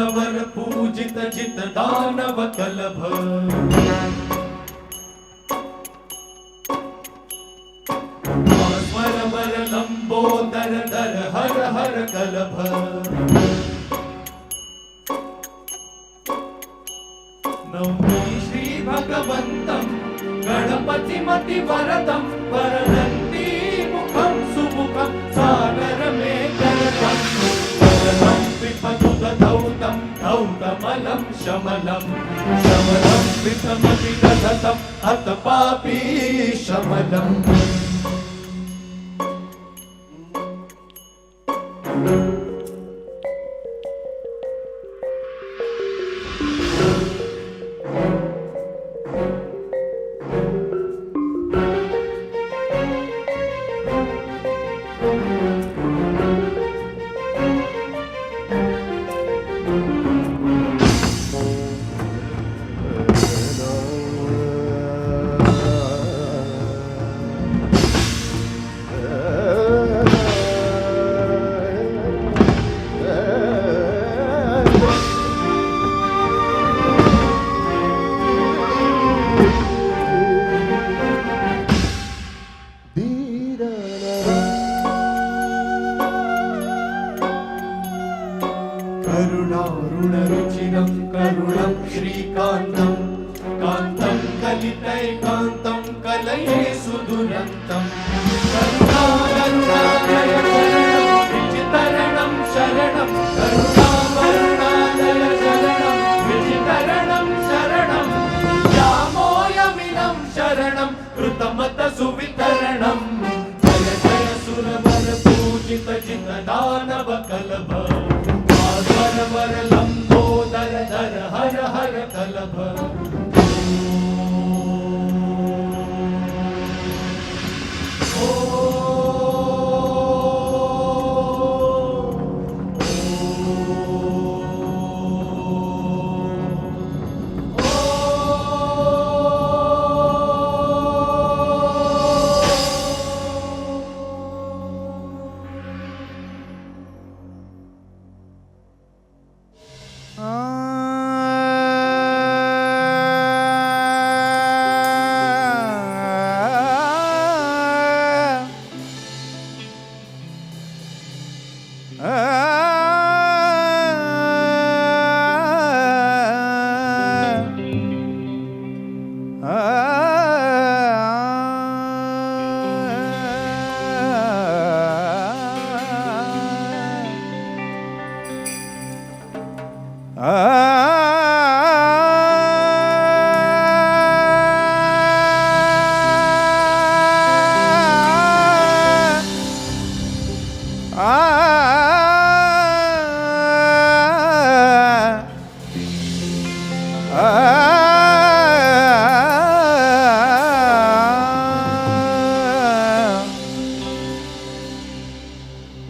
भास्वरवर पूजित जित दानव कलभ भास्वरवर लंबोदर दर हर हर कलभ नौमी श्री भगवन्तं गणपतिमति वरदं वरदन्ती मुखं सुमुखं सागर मे करतं वरदं पिबधुदधौतं धौतमलं शमलं शमलं पितमपि दधतं हतपापी शमलम् करुणारुणरुचिरं करुणं श्रीकान्तं कान्तं कलितैकान्तं कलये सुदुरन्तं करुणाकरुणालय शरणं विचितरणं शरणं करुणाकरुणालय शरणं विचितरणं शरणं व्यामोहमिनं शरणं कृतमत सुवितरणं जय जय सुरवर पूजित जित दानव कलभ वर लंबोदर दर हर हर कलभ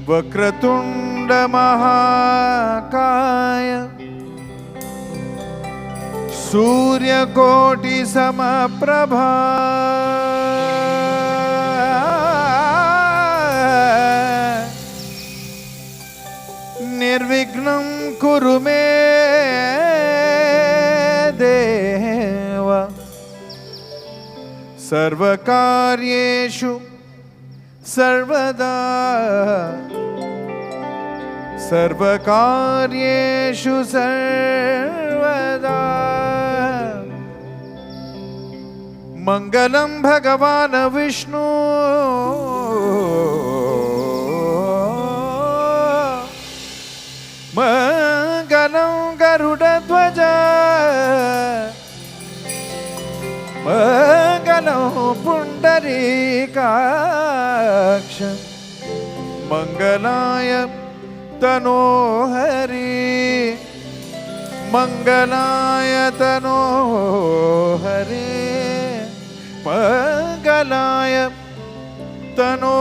वक्रतुंड महाकाय सूर्यकोटि समप्रभा निर्विघ्नं कुरु मे देव सर्वकार्येषु सर्वदा सर्वकार्येषु सर्वदा मंगलं भगवान् विष्णु मंगलं गरुडध्वज मंगलं पुंडरीकाक्ष मंगलाय तनोहरि मंगलाय तनोहरि मंगलाय तनो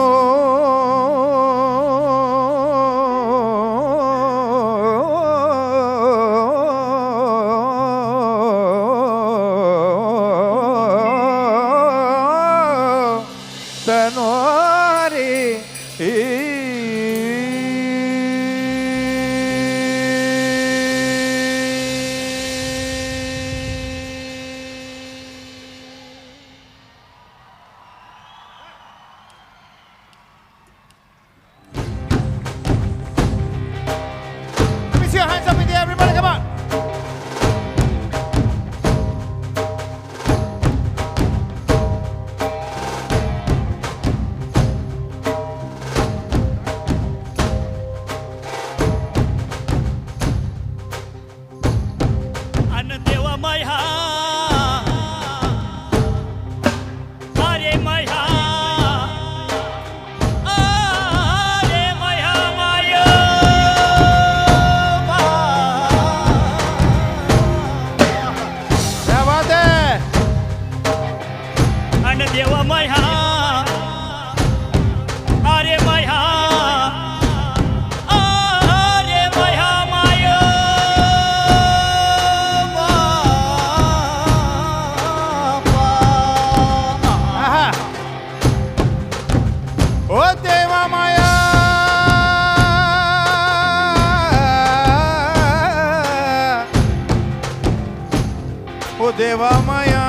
देवामाया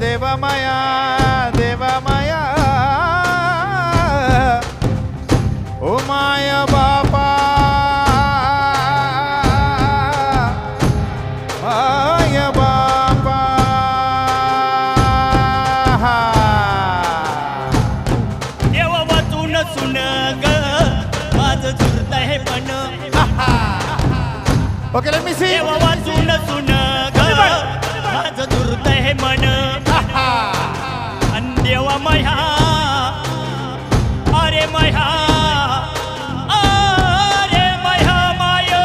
देवामाया देवामाया ओ माया बापा माया बापा देवा वाचून सुन ग माझं झुरत आहे पण ओके लेट मी सी देवा वाचून सुन ग माझं झुरत आहे मन अन देवा माया अरे माया अरे माया माया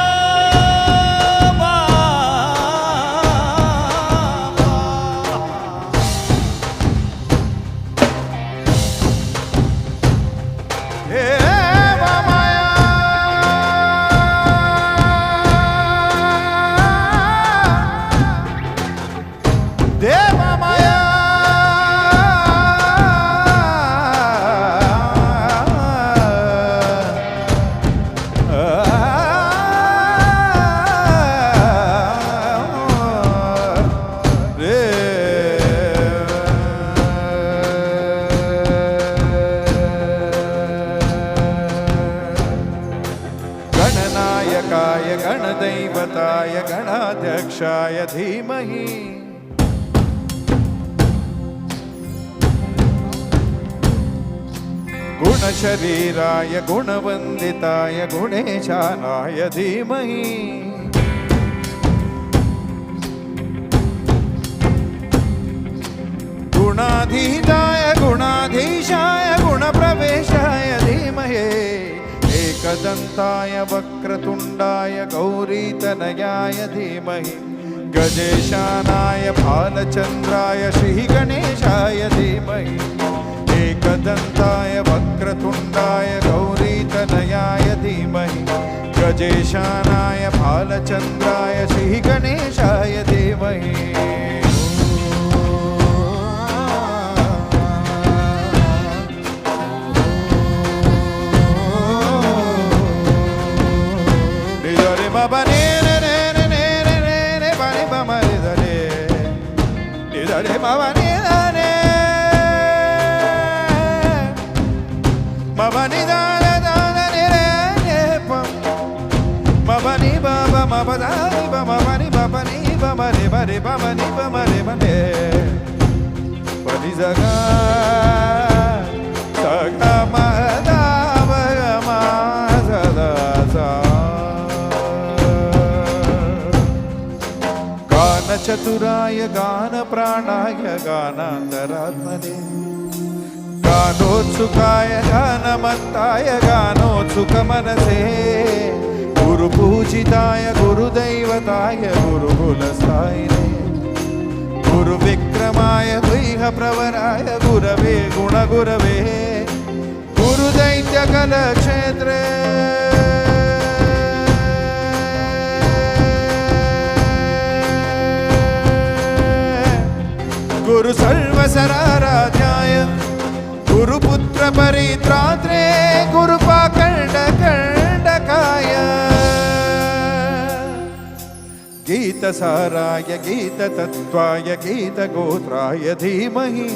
गणनायकाय गणदैवताय गणाध्यक्षाय धीमहि गुणशरीराय गुणवन्दिताय गुणेशानाय धीमहि गुणाधीताय गुणाधीशाय गुणप्रवेशाय धीमहि एकदन्ताय वक्रतुण्डाय गौरीतनयाय धीमहि गजेशानाय भालचन्द्राय श्रीगणेशाय धीमहि एकदन्ताय वक्रतुण्डाय गौरीतनयाय धीमहि गजेशानाय भालचन्द्राय श्रीगणेशाय धीमहि Baba ne ne ne ne ne ne ne ne ba ne ba ma ne da ne ne da ne ma ba ne da ne ma ba ni da da da da ne ne ne pa ma ba ni ba ba ma ba da ni ba ma ba ni ba ba ni ba ma ne ba ne ba ma ni ba ma ne ba ne pa ni za ga sa ga ma da ba ga ma za da sa चतुराय गान प्राणाय गानांतरात्मने गानोत्सुकाय गानमत्ताय गानोत्सुक मनसे गुरुपूजिताय गुरुदैवताय गुरुकुलस्थायिने गुरुविक्रमाय गुह्य प्रवराय गुरवे गुणगुरवे गुरुदैत्यकलक्षेत्रे गुरु सर्वसराराध्याय गुरुपुत्र परित्रात्रे गुरुपाकण्डकण्डकाय गीतसाराय गीततत्त्वाय गीतगोत्राय धीमहि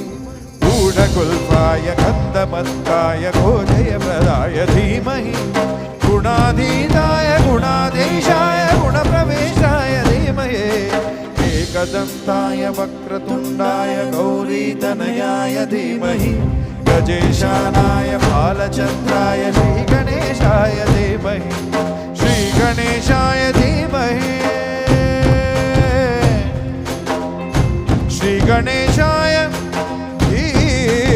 गूढकुल्पाय गन्धमत्ताय गोजयप्रदाय धीमहि गुणाधीताय गुणाधीशाय गुणप्रवेशाय धीमहि एकदन्ताय वक्रतुण्डाय गौरीतनयाय धीमहि गजेशानाय भालचन्द्राय श्रीगणेशाय धीमहि श्रीगणेशाय धीमहि श्रीगणेशाय धीमहि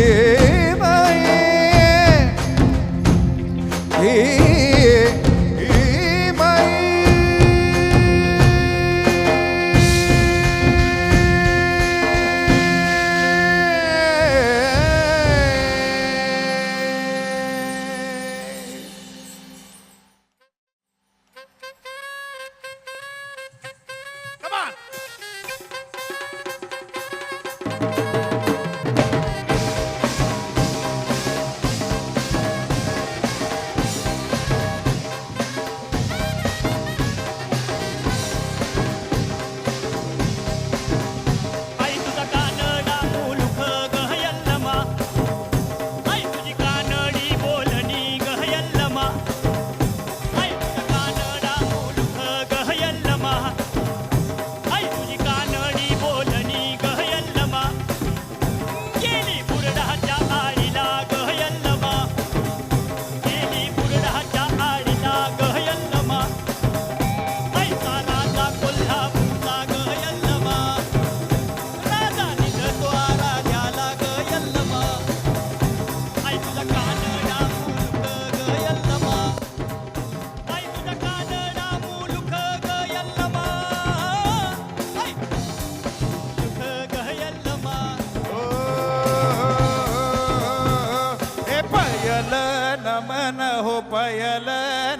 पयल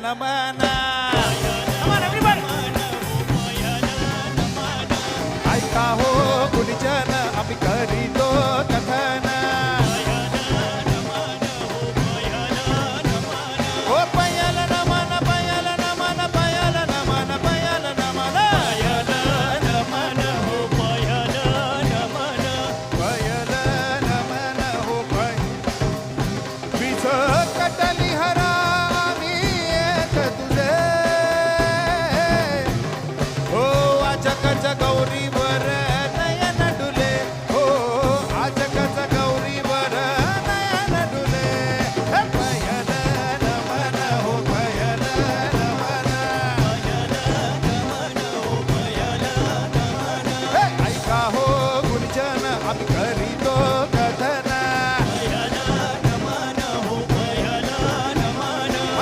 नमन ऐका हो गुरुजन आम्ही करीतो कथन ओ पयल नमन पयल नमन पयल नमन पयल नमन पयल नमन हो पय बीज कटली हरा आम्ही येत तुझे हो अजकच गौरीवर नयन डुले हो अजकच गौरीवर नयन डुले हे पयल नमन हो पयल नमन हे ऐका हो गुरुजन आम्ही करीतो कथन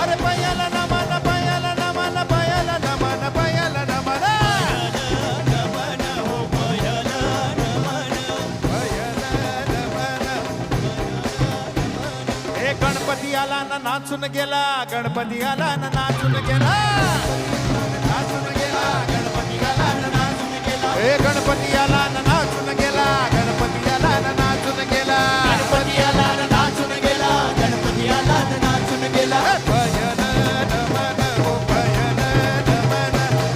अरे पयल नमन पयल नमन पयल नमन पयल नमन पयल नमन ए गणपती आला ना नाचून गेला गणपती आला ना नाचून गेला नाचून गेला गणपती आला ना नाचून गेला ए गणपती आला ना नाचून गेला गणपती आला ना नाचून गेला गणपती आला ना नाचून गेला गणपती आला ना नाचून गेला पयल नमन हो पयल नमन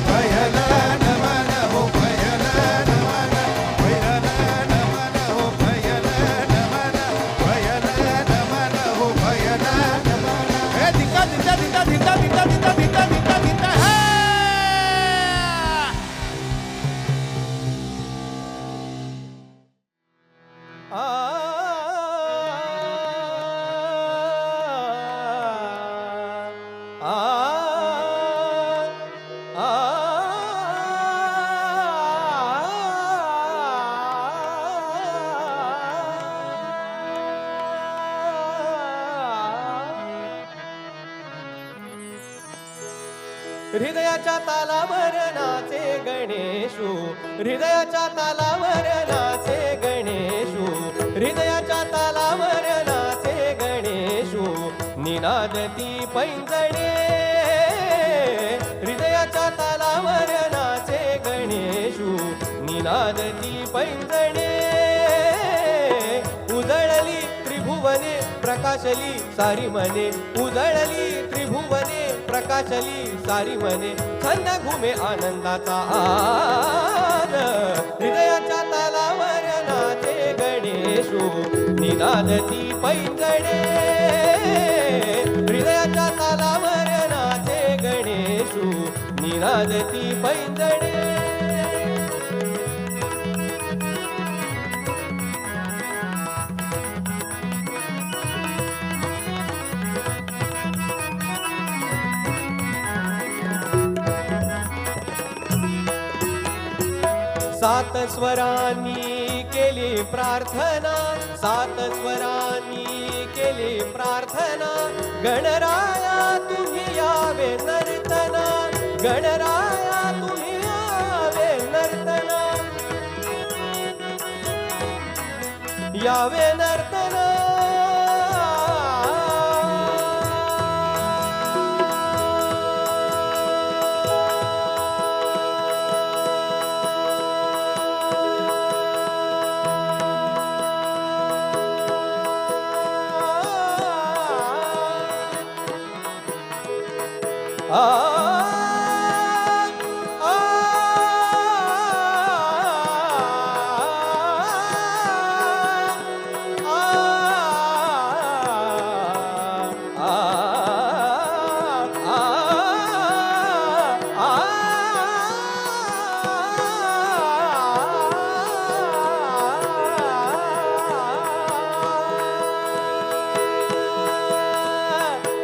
पयल नमन हो पयल नमन पयल नमन हो पयल नमन पयल नमन हो पयल नमन ए धिंगा धिंगा धिंगा धिंगा धिंगा धिंगा धिंगा धिंगा धिंगा हे हृदयाच्या तालावर नाचे गणेशू हृदयाच्या तालावर नाचे गणेशू हृदयाच्या तालावर नाचे गणेशू निनादती पैंजणे हृदयाच्या तालावर नाचे गणेशू निनादती पैंजणे उजळली त्रिभुवने प्रकाशली सारी मने उजळली त्रिभुवने प्रकाशली सारी मने छंद घुमे आनंदाचा आन हृदयाच्या तालावर नाचे गणेशू निनादती पैंजणे हृदयाच्या तालावर नाचे गणेशू निनादती पैंजणे सात स्वरांनी केली प्रार्थना सात स्वरांनी केली प्रार्थना गणराया तुम्ही यावे नर्तना गणराया तुम्ही यावे नर्तना यावे नर्तना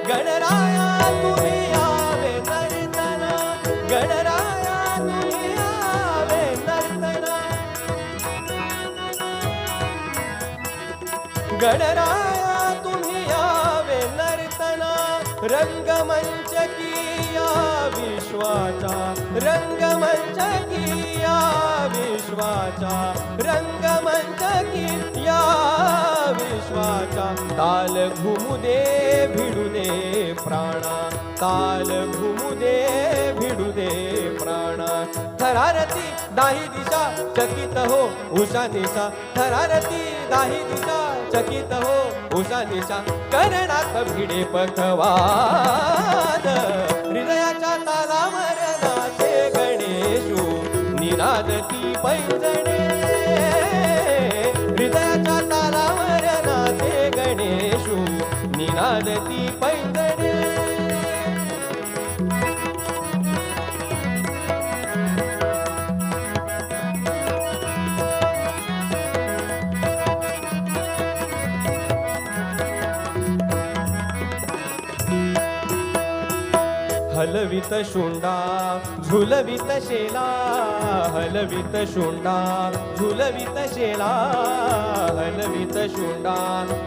गणराया तुम्ही यावे नर्तना गणराया तुम्ही यावे नर्तना गणराया तुम्ही यावे नर्तना रंगमंच किया विश्वाचा रंगमंच किया विश्वाचा रंगमंच किया विश्व विश्वाचा ताल घुमू दे भिडू दे प्राणा ताल घुमू दे भिडू दे प्राणा थरारती दाही दिशा चकित हो उषा निशा थरारती दाही दिशा चकित हो उषा निशा करणात भिडे पखवाद हृदयाच्या तालावर नाचे गणेशू निनादती पैंजणे हृदयाच्या तालावर नाचे गणेशू निनादती पैंजणे हलवित शुंडा झुलवित शेला हलवित शुंडा झुलवित शेला हलवित शुंडा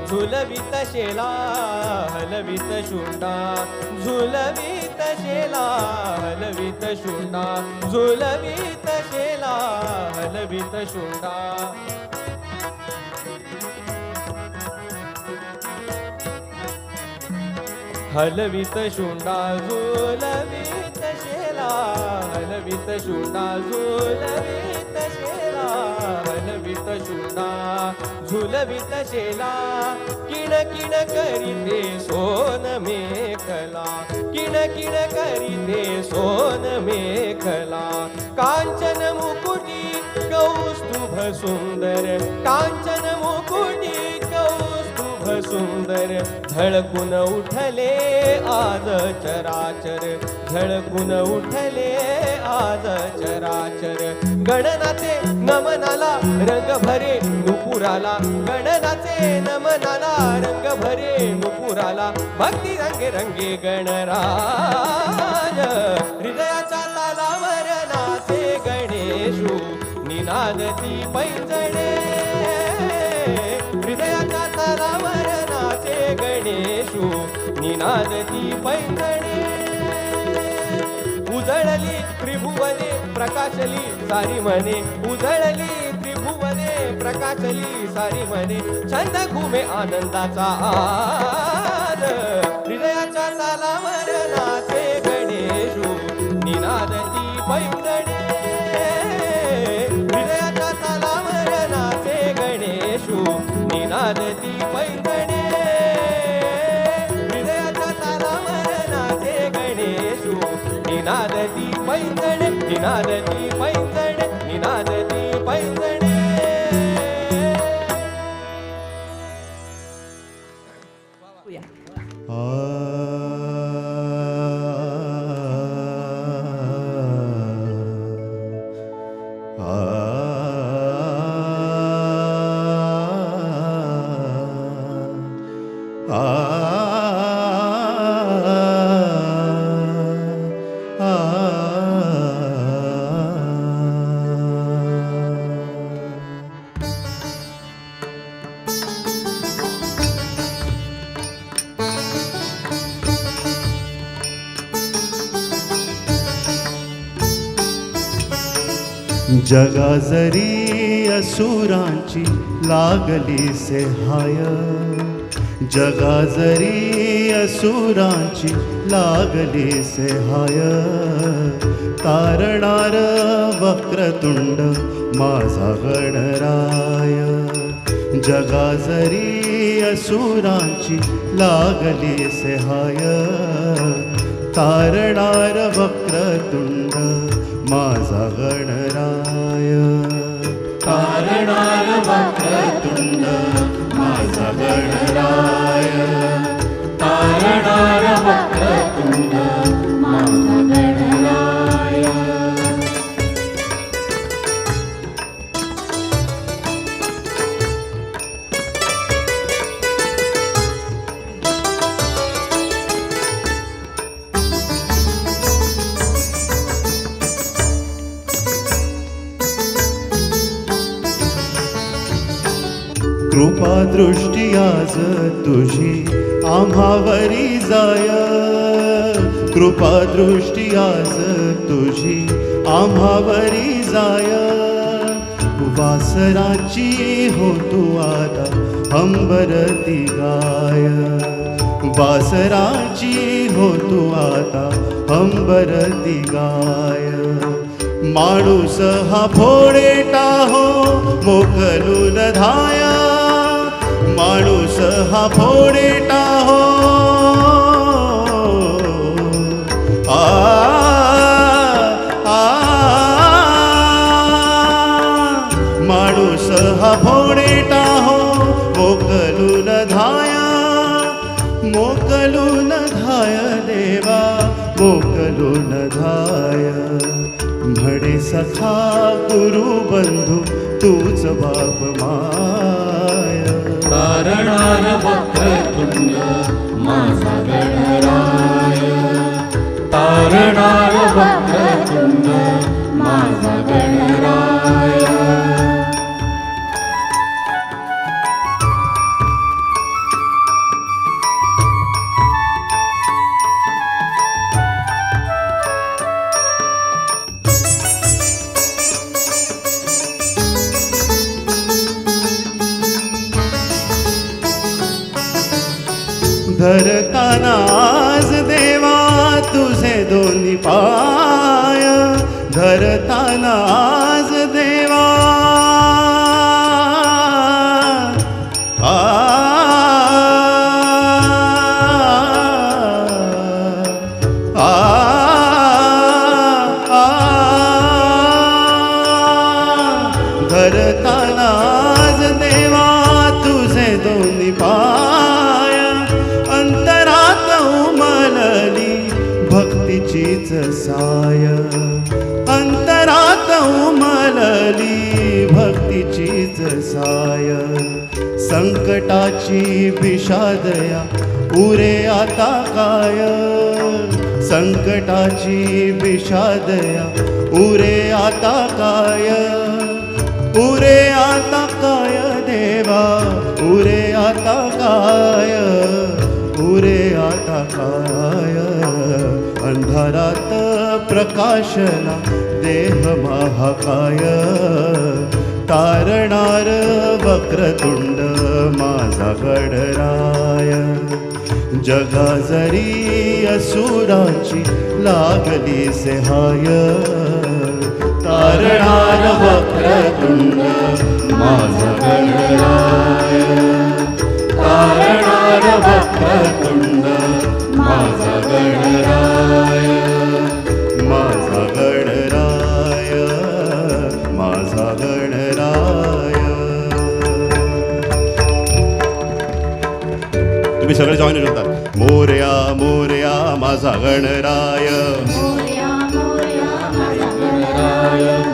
झुलवित शेला हलवित शुंडा झुलवित शेला हलवित शुंडा झुलवित शेला हलवित शुंडा हलवित शुंडा झुलवित शेला हलवित शुंडा झुलवित शेला हलवित शुंडा झुलवित शेला किण किण करीते सोन मेखला किण किण करीते सोन मेखला कांचन मुकुटी कौस्तुभ सुंदर कांचन मुकुटी कौस्तुभ सुंदर झळकून उठले आज चराचर झळकून उठले आज चराचर गणनाचे नमनाला रंग भरे नुपुराला गणनाचे नमनाला रंग भरे नुपुराला भक्ती रंगे रंगे गणराज हृदयाच्या तालावर नाचे गणेशू निनादती पैंजणे हृदयाच्या तालावर नाचे गणेशू निनादती पैंजणे उजळली त्रिभुवने प्रकाशली सारी मने उजळली त्रिभुवने प्रकाशली सारी मने छंद घुमे आनंदाचा आद हृदयाच्या तालावर नाचे गणेशू निनादती पैंजणे हृदयाच्या तालावर नाचे गणेशू निनादती पैंजणे हृदयाच्या तालावर नाचे गणेशू निनादती पैंजणे निनादती पैंजणे निनादती पैंजणे जगा जरी असुरांची लागली से हाय जगा जरी असुरांची लागली से हाय तारणार वक्रतुंड माझा गणराय जगा जरी असुरांची लागली से हाय तारणार वक्रतुंड माझा गणराय तारणार वक्रतुंड माझा गणराय तारणार वक्रतुंड माझा गणराय कृपा दृष्टी आज तुझी आम्हावरी जाय कृपा दृष्टी आज तुझी आम्हावरी जाय वासराची हो तू आता हंबरती गाय वासराची हो तू आता हंबरती गाय माणूस हा भोळेटा हो मोकलून धाया माणूस हा भोळेटा हो माणूस हा भोळेटा हो मोकलून धाय देवा मोकलून धाय म्हणे सखा गुरु बंधू तूच बाप माय तारणार वक्रतुंड माझा गणराय तारणार वक्रतुंड माझा गणराय धरताना आज देवा तुझे दोन्ही पाय धरताना आज देवा धरताना आज देवा तुझे दोन्ही पाय अंतरात उमलली भक्तीचीच साय अंतरात उमलली भक्तीचीच साय संकटाची विषादया उरे आता काय संकटाची विषादया उरे आता काय उरे आता काय देवा उरे आता काय उरे आता काय अंधारात प्रकाशला देह महाकाय तारणार वक्रतुंड माझा गणराय जगा जरी असुराची लागली सेहाय तारणार वक्रतुंड माझा गणराय तारणार वक्रतुंड माझा गणराय माझा गणराय माझा गणराय तुम्ही सगळे जॉईन होतात मोरया मोरया माझा गणराय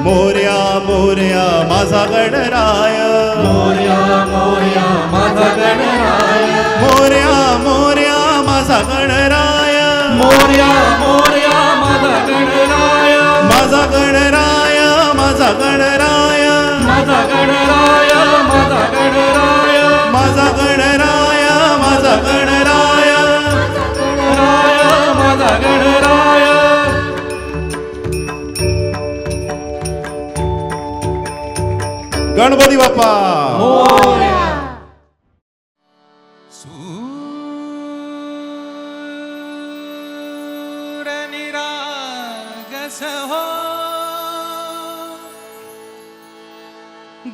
मोरया मोरया माझा गणराय मोरया मोरया माझा गणराय मोरया मोरया माझा गणराय मोरया मोरया माझा गणराय माझा गणराय माझा गणराय माझा गणराय माझा गणराय माझा गणराय माझा गणराय माझा गणराय गणपती बाप्पा सूरनिरागस हो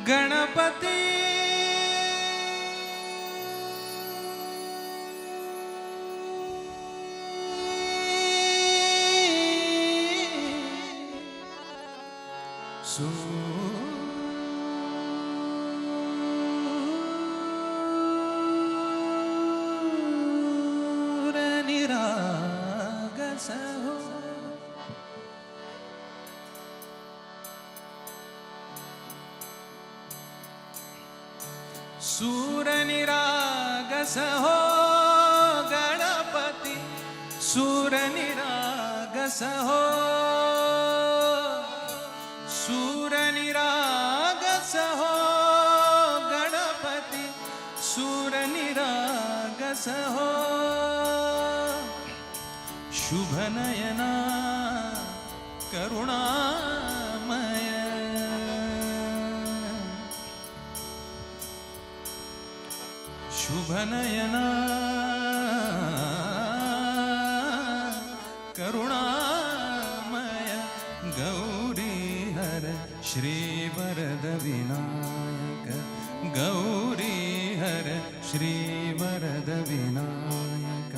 गणपती सूरनिरागस हो सूरनिरागस हो गणपती सूरनिरागस हो सूरनिरागस हो गणपती सूरनिरागस हो शुभनयना करुणामय शुभनयना करुणामय गौरी हर श्रीवरद विनायक गौरी हर श्रीवरद विनायक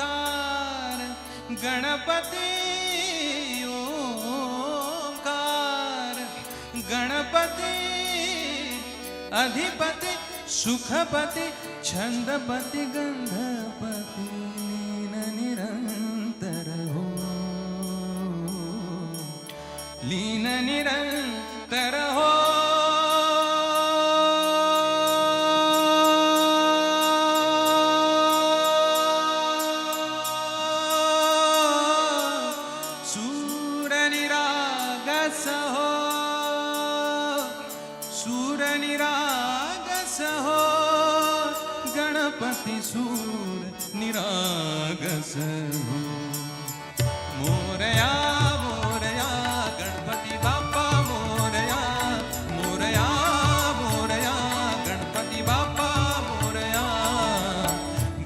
ओंकार गणपती ओंकार गणपती अधिपती सुखपती छंदपती गंधपती लीन निरंतर हो लीन निरंतर हो सूरनिरागस हो सूरनिरागस हो गणपती सूर निरागस हो मोरया मोरया गणपती बाप्पा मोरया मोरया मोरया गणपती बाप्पा मोरया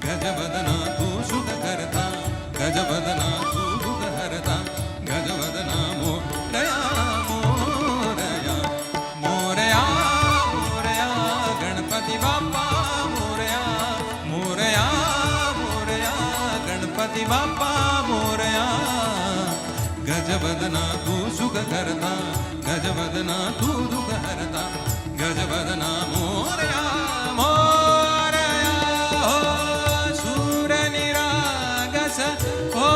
गजवदना तू सुख करता गजवदना तू दुःख हरता गजवदना मोरया मोरया मोरया मोरया गणपती बाप्पा मोरया मोरया मोरया गणपती बाप्पा मोरया गजवदना तू सुख करता गजवदना तू दुःख हरता गजवदना मोरया मोरया हो सूरनिरागस हो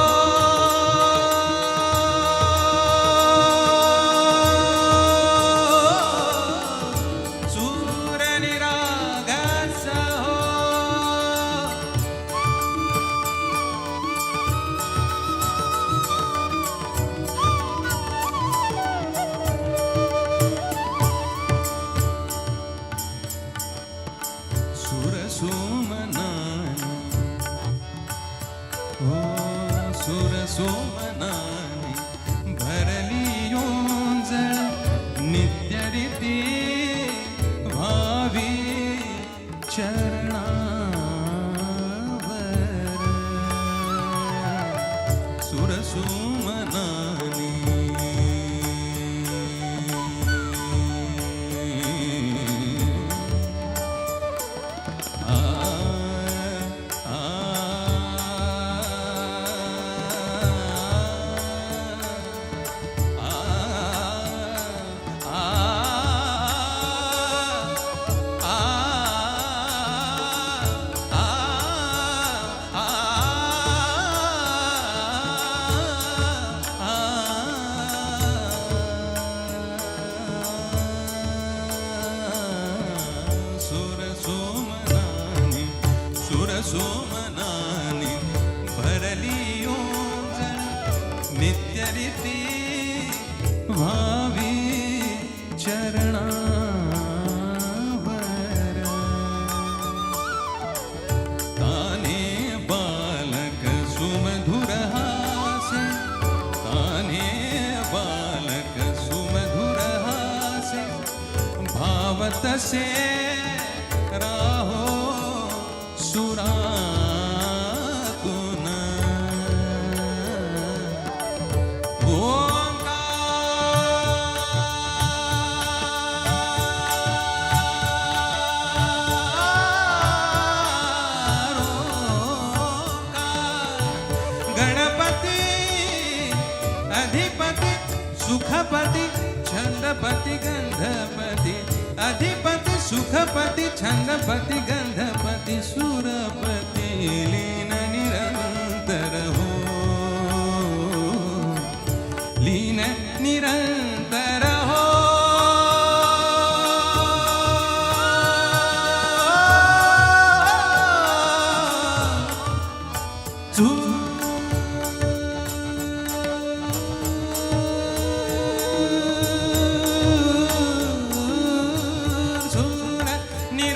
सूरनिरागस हो सुरसोमनानी हो सुरसोमनानी भरली योंजळ नित्यरीती भावी चरणावर सुरसोमनानी सुरसोमनानी सुरसोमनानी भरली योंजळ नित्यरीती भावी चरणावर ताने बालक सुमधुर हासे ताने बालक सुमधुर हासे भावतसे राहो सुरातून ओंकार गणपती अधिपती सुखपती छंदपती गंधपती अधिपती सुखपती छंदपती गंधपती सुरपती लीन निरंतर हो लीन निरंतर हो सूर निर